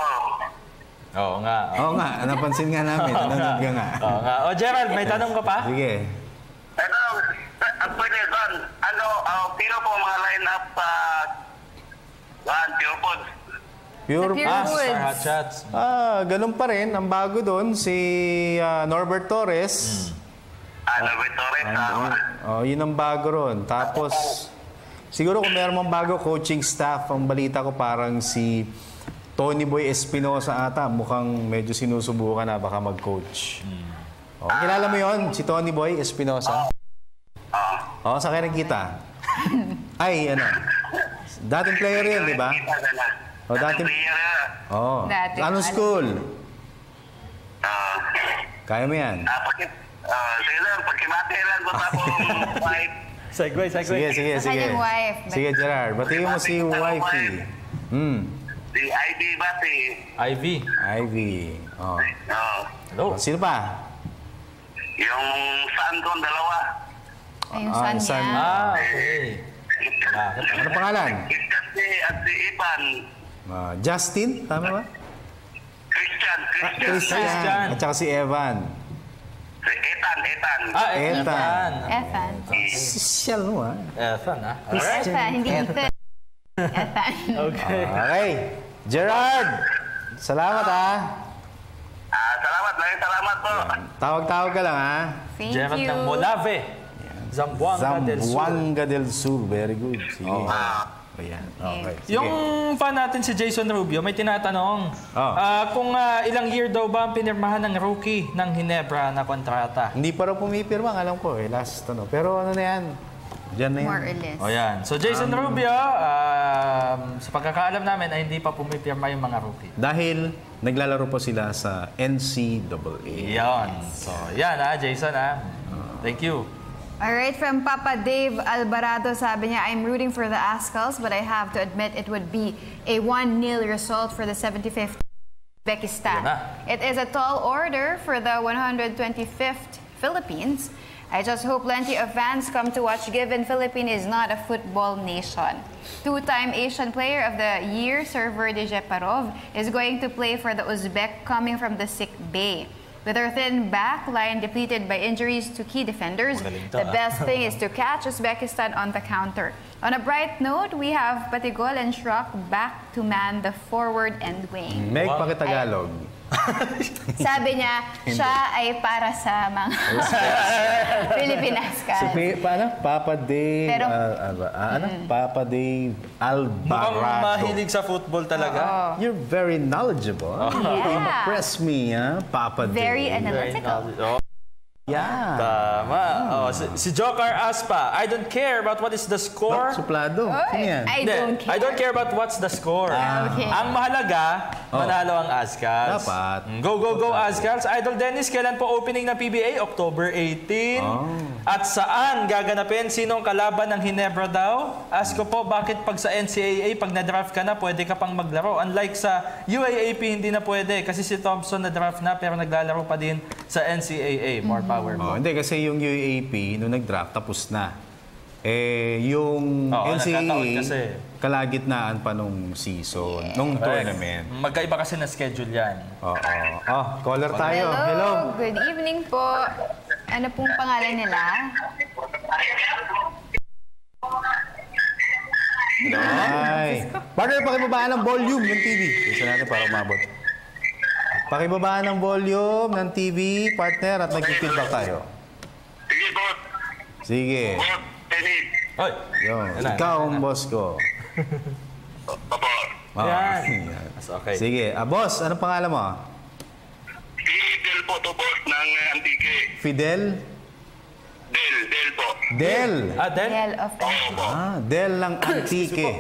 Speaker 16: Oo nga.
Speaker 2: Napansin nga namin. Nanonood ka nga.
Speaker 16: Oo nga. Gerald, may tanong ka pa?
Speaker 2: Sige.
Speaker 17: Ito, pwede doon. Sino po mga line-up sa Pure Foods?
Speaker 2: Pure
Speaker 3: Foods.
Speaker 2: Ganun pa rin. Ang bago doon, si Norbert Torres.
Speaker 17: Norbert Torres.
Speaker 2: Yun ang bago ron. Tapos, siguro kung meron mang bago coaching staff, ang balita ko parang si Tony Boy Espinosa ata. Mukhang medyo sinusubukan na baka mag-coach. Kilala mo yon si Tony Boy Espinosa? Saan kayo nagkita? Ay, dating player yun, di ba? Dating player. Anong school? Kaya mo yan?
Speaker 17: Sige lang, pagkimati lang ko tapos wife.
Speaker 16: Segue.
Speaker 2: Sige.
Speaker 3: Kanyang wife.
Speaker 2: Sige, Gerard. Batiin mo si wifey.
Speaker 17: Si Ivy Bati.
Speaker 2: Ivy.
Speaker 16: Hello.
Speaker 2: Sino pa?
Speaker 17: Yung son ko, 2.
Speaker 3: Yung son niya.
Speaker 16: Okay.
Speaker 2: Ano pangalan?
Speaker 17: At si Ivan.
Speaker 2: Justin, tama ba?
Speaker 17: Christian.
Speaker 2: At saka si Evan.
Speaker 17: Si Ethan.
Speaker 3: Ethan.
Speaker 2: Social mo, ha?
Speaker 16: Ethan, ha?
Speaker 3: Ethan, hindi Ethan.
Speaker 2: Okay. Gerard, salamat, ha?
Speaker 17: Salamat po.
Speaker 2: Tawag-tawag ka lang, ha?
Speaker 3: Thank
Speaker 16: Gerald
Speaker 3: you.
Speaker 16: ng Molave.
Speaker 2: Zamboanga del Sur. Very good. Sige. Ayan. Okay. Sige.
Speaker 16: Yung fan natin si Jason Rubio, may tinatanong kung ilang year daw ba ang pinirmahan ng rookie ng Ginebra na kontrata?
Speaker 2: Hindi pa raw pumipirma, alam ko last Pero ano na yan? Diyan na yan.
Speaker 3: More or less.
Speaker 16: Yan. So Jason Rubio, sa pagkakaalam namin ay hindi pa pumipirma yung mga rookie.
Speaker 2: Dahil Naglalaro po sila sa NCAA.
Speaker 16: Yan. So, yan Jason Thank you.
Speaker 3: Alright, from Papa Dave Alvarado, sabi niya, I'm rooting for the Ascals, but I have to admit it would be a 1-0 result for the 75th Uzbekistan. It is a tall order for the 125th Philippines. I just hope plenty of fans come to watch, given Philippines is not a football nation. Two-time Asian Player of the Year, Server Dejeparov, is going to play for the Uzbek coming from the sick bay. With our thin back line depleted by injuries to key defenders, the best thing is to catch Uzbekistan on the counter. On a bright note, we have Patigol and Shrock back to man the forward end wing.
Speaker 2: Meg Pakitagalog.
Speaker 3: Sabi niya, siya ay para sa mga Pilipinas ka.
Speaker 2: Paano? Papa Dave,
Speaker 3: Pero,
Speaker 2: Papa Dave Alvarado.
Speaker 16: Mukhang mahilig sa football talaga.
Speaker 2: You're very knowledgeable. You impress me, Papa Dave.
Speaker 3: Very analytical.
Speaker 2: Yeah.
Speaker 16: Tama. Si Jokar Aspa, I don't care about what is the score.
Speaker 2: Suplado.
Speaker 3: I don't care.
Speaker 16: I don't care about what's the score.
Speaker 3: Okay.
Speaker 16: Ang mahalaga, manalo ang Ascals.
Speaker 2: Dapat.
Speaker 16: Go Ascals. Idol Dennis, kailan po opening ng PBA? October 18. At saan gaganapin? Sinong kalaban ng Ginebra daw? Ask ko po, bakit pag sa NCAA, pag na-draft ka na, pwede ka pang maglaro? Unlike sa UAAP, hindi na pwede. Kasi si Thompson na-draft na, pero naglalaro pa din sa NCAA. More power.
Speaker 2: Hindi, kasi yung UAAP, nung nag-draft, tapos na. Yung NCAA, kalagitnaan pa nung season, nung tournament.
Speaker 16: Magkaiba kasi na schedule yan.
Speaker 2: Caller tayo. Hello.
Speaker 3: Good evening po. Ano pong pangalan nila?
Speaker 2: Ay. Partner, pakibabaan ng volume ng TV. Isa natin para umabot. Pakibabaan ng volume ng TV, partner, at nag-feedback tayo.
Speaker 17: Sige, boss.
Speaker 2: Sige.
Speaker 17: Tennis.
Speaker 16: Oy.
Speaker 2: Ikaw ang boss ko.
Speaker 17: Opo.
Speaker 16: Yan. Okay.
Speaker 2: Sige. Boss, anong pangalan mo?
Speaker 17: Fidel po to, boss, ng Antique.
Speaker 2: Fidel?
Speaker 17: Del po.
Speaker 2: Del.
Speaker 3: Del of
Speaker 2: Del ng Antique.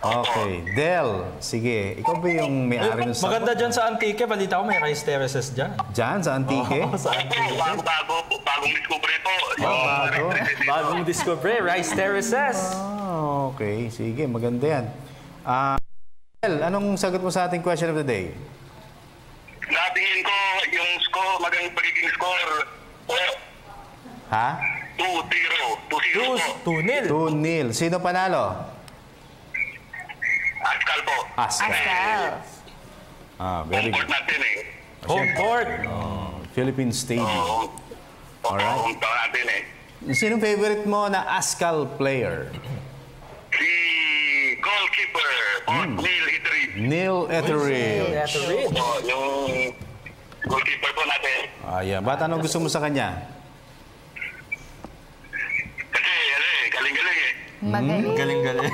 Speaker 2: Okay, Del. Sige, ikaw ba yung may-ari ng
Speaker 16: maganda dyan sa Antique. Balita ko may rice terraces dyan.
Speaker 2: Dyan, sa Antique?
Speaker 16: Sa Antique.
Speaker 17: Bagong discovery po.
Speaker 16: Bagong discovery, rice terraces.
Speaker 2: Okay, sige, maganda yan. Del, anong sagot mo sa ating question of the day?
Speaker 17: Natingin ko yung score, magiging score po.
Speaker 2: Ha?
Speaker 17: 2-0.
Speaker 2: 2-0. Sino panalo?
Speaker 17: Ascal po.
Speaker 2: Ascal. Very good.
Speaker 17: Natin
Speaker 16: Home court.
Speaker 2: Philippine Stadium. Alright.
Speaker 17: Home court natin
Speaker 2: Sinong favorite mo na Ascal player?
Speaker 17: Si goalkeeper, Neil Etheridge.
Speaker 2: Neil Etheridge.
Speaker 17: Yung goalkeeper po natin.
Speaker 2: Ayan. Ba't anong gusto mo sa kanya?
Speaker 17: Kasi, galing-galing
Speaker 3: Magaling.
Speaker 16: Galing-galing.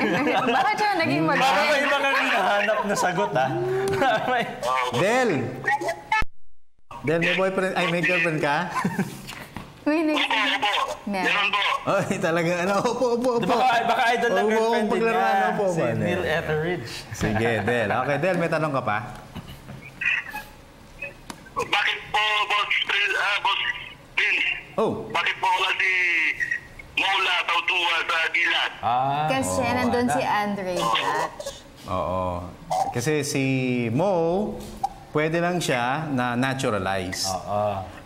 Speaker 3: Bakit siya naging magaling?
Speaker 16: Parang may iba kang hinahanap na sagot,
Speaker 2: Del, may boyfriend, may girlfriend ka?
Speaker 3: Meron
Speaker 17: po.
Speaker 2: Ay, talaga, opo.
Speaker 16: Baka idol ng girlfriend din niya. Si Neil Etheridge.
Speaker 2: Sige, Del. Okay, Del, may tanong ka pa?
Speaker 17: Bakit po, Boss Vince? Bakit po wala si Mola Tautua sa Gilas?
Speaker 3: Kasi nandun si Andre Blatch.
Speaker 2: Oo. Kasi si Mo, pwede lang siya na naturalize.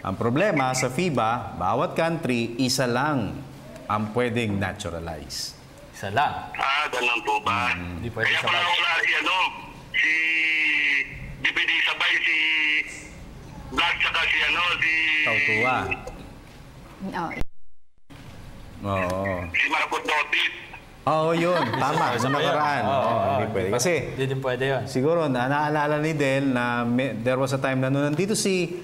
Speaker 2: Ang problema sa FIBA, bawat country, isa lang ang pwedeng naturalize.
Speaker 16: Isa lang?
Speaker 17: Ganun po ba?
Speaker 16: Hindi pwede
Speaker 17: Kaya pala wala si DPD sabay si Black saka si
Speaker 2: Tautua. Oo.
Speaker 17: Si Marcos Dotis.
Speaker 2: Oo, yun. Tama. Sa nakaraan. Hindi pwede. Kasi,
Speaker 16: hindi din pwede yun.
Speaker 2: Siguro, naalala ni Del na there was a time na nandito si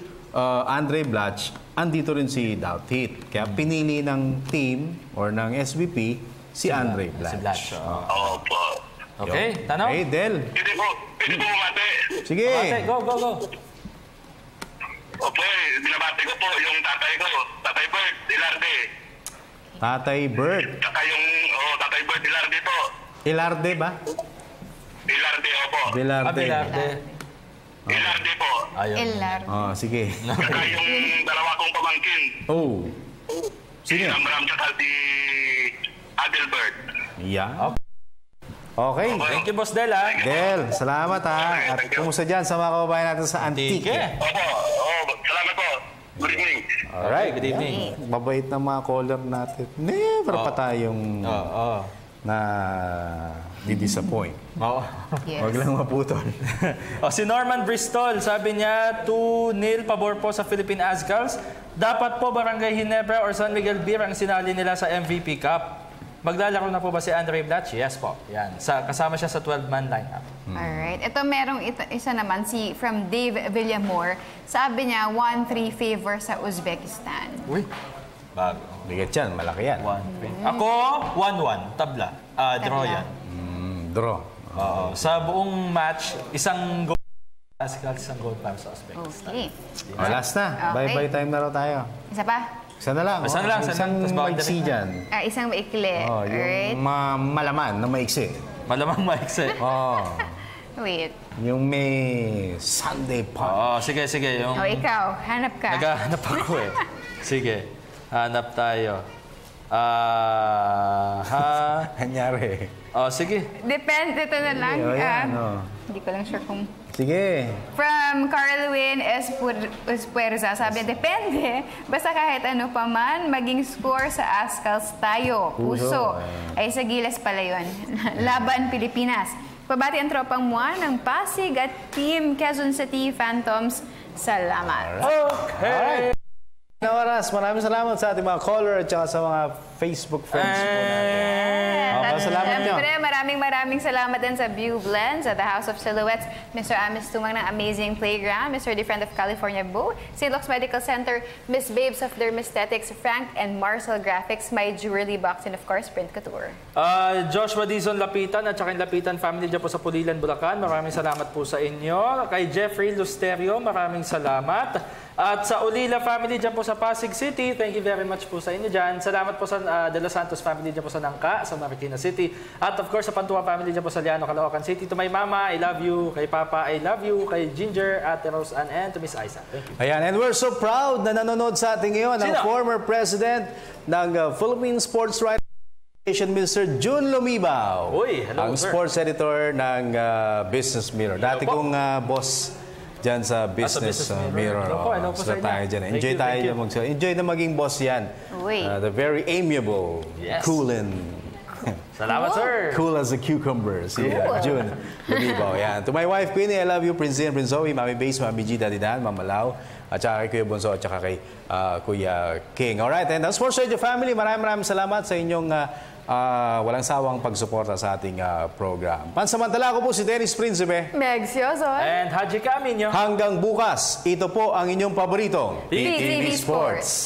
Speaker 2: Andre Blatch, andito rin si Douthit. Kaya pinili ng team or ng SBP si Andre Blatch.
Speaker 17: Opo.
Speaker 16: Okay, tanong?
Speaker 2: Hey, Del.
Speaker 17: Pwede po mate.
Speaker 2: Sige.
Speaker 16: Go.
Speaker 17: Okay, binabati ko po yung tatay ko. Tatay Bert, Ilarde.
Speaker 2: Tatay Bert.
Speaker 17: Saka yung Tatay Bert, Ilarde po.
Speaker 2: Ilarde ba?
Speaker 17: Ilarde, opo.
Speaker 2: Bilarde.
Speaker 17: Elarde po.
Speaker 3: Elarde.
Speaker 2: Sige.
Speaker 17: Saka yung dalawa kong pamangkin.
Speaker 2: Oh.
Speaker 17: Si Amram tsaka si Adelbert.
Speaker 2: Yeah. Okay.
Speaker 16: Thank you, Boss Del.
Speaker 2: Del, salamat ha. At kumusta dyan sa mga kababayan natin sa Antique?
Speaker 17: Opo. Salamat po. Good evening.
Speaker 2: Alright.
Speaker 16: Good evening.
Speaker 2: Mabait na mga caller natin. Never pa tayong na di-disappoint.
Speaker 3: Yes.
Speaker 2: Huwag lang maputol.
Speaker 16: Si Norman Bristol, sabi niya, 2-0 pabor po sa Philippine Azcals. Dapat po Barangay Ginebra or San Miguel Beer ang sinali nila sa MVP Cup. Maglalaro na po ba si Andre Blatch? Yes po. Yan. Kasama siya sa 12-man lineup.
Speaker 3: Alright. Ito merong isa naman, from Dave Villamor. Sabi niya, 1-3 favor sa Uzbekistan.
Speaker 16: Uy. Bago.
Speaker 2: Bigat yan. Malaki yan.
Speaker 16: 1-3. Ako, 1-1. Tabla. Draw yan.
Speaker 2: Draw.
Speaker 16: Sa buong match, isang goal. Isang goal para sa Uzbekistan.
Speaker 3: Okay.
Speaker 2: Last na. Bye-bye time na raw tayo.
Speaker 3: Isa pa?
Speaker 2: Isa na lang. Isang maiksi dyan.
Speaker 3: Isang maikli.
Speaker 2: Yung malaman na maiksi.
Speaker 16: Malamang maiksi?
Speaker 3: Wait.
Speaker 2: Yung may Sunday punch.
Speaker 16: Sige.
Speaker 3: Ikaw, hanap ka.
Speaker 16: Naghahanap ako eh. Sige, hanap tayo.
Speaker 2: Kanyari.
Speaker 3: Sige. Depende, ito na lang. Hindi ko lang sure kung...
Speaker 2: Sige.
Speaker 3: From Carlwin Espuerza, sabi, depende. Basta kahit ano pa man, maging score sa Azcals tayo. Puso. Ay sa Gilas pala yun. Laban Pilipinas. Pabati ang tropang Muan ng Pasig at Team Quezon City Phantoms. Salamat.
Speaker 2: Okay. Oras, maraming salamat sa ating mga caller at sa mga Facebook friends po natin. Salamat nyo.
Speaker 3: Maraming salamat din sa View Blends at the House of Silhouettes, Mr. Amis Tumang ng Amazing Playground, Mr. Defriend of California Boo, St. Luke's Medical Center, Miss Babes of Dermesthetics, Frank and Marcel Graphics, My Jewelry Box, and of course, Print Couture.
Speaker 16: Joshua Dizon Lapitan at saka yung Lapitan family dyan po sa Pulilan, Bulacan. Maraming salamat po sa inyo. Kay Jeffrey Lusterio, maraming salamat. At sa Ulila family dyan po sa Pasig City, thank you very much po sa inyo dyan. Salamat po sa De Los Santos family dyan po sa Nangka, sa Marikina City. At of course, sa Pantua family dyan po sa Liano, Caloocan City. To my mama, I love you. Kay Papa, I love you. Kay Ginger, Ate Rose Ann, and to Miss Aiza. Thank you.
Speaker 2: Ayan, and we're so proud na nanonood sa ating ngayon ang former president ng Philippine Sports Writers Association, Mr. Jun Lumibaw.
Speaker 16: Uy, hello,
Speaker 2: ang
Speaker 16: sir.
Speaker 2: sports editor ng Business Mirror. Dati kong boss dyan sa Business Mirror. Tayo dyan. Enjoy tayo dyan. Enjoy na maging boss yan. The very amiable, cool and...
Speaker 16: Salamat, sir.
Speaker 2: Cool as a cucumber. Si Jun Lumibaw. Yan. To my wife, Queenie, I love you. Prince Ian, Prince Zoe, Mami Base, Mami G, Daddy Dan, Mama Lau, at saka kay Kuya Bonso, at saka kay Kuya King. Alright, and ang Sports Radio Family, maraming salamat sa inyong walang sawang pagsuporta sa ating program. Pansamantala ko po si Dennis Principe.
Speaker 3: Megs Yoson.
Speaker 16: And Haji Caminyo.
Speaker 2: Hanggang bukas, ito po ang inyong paborito,
Speaker 3: PTV Sports.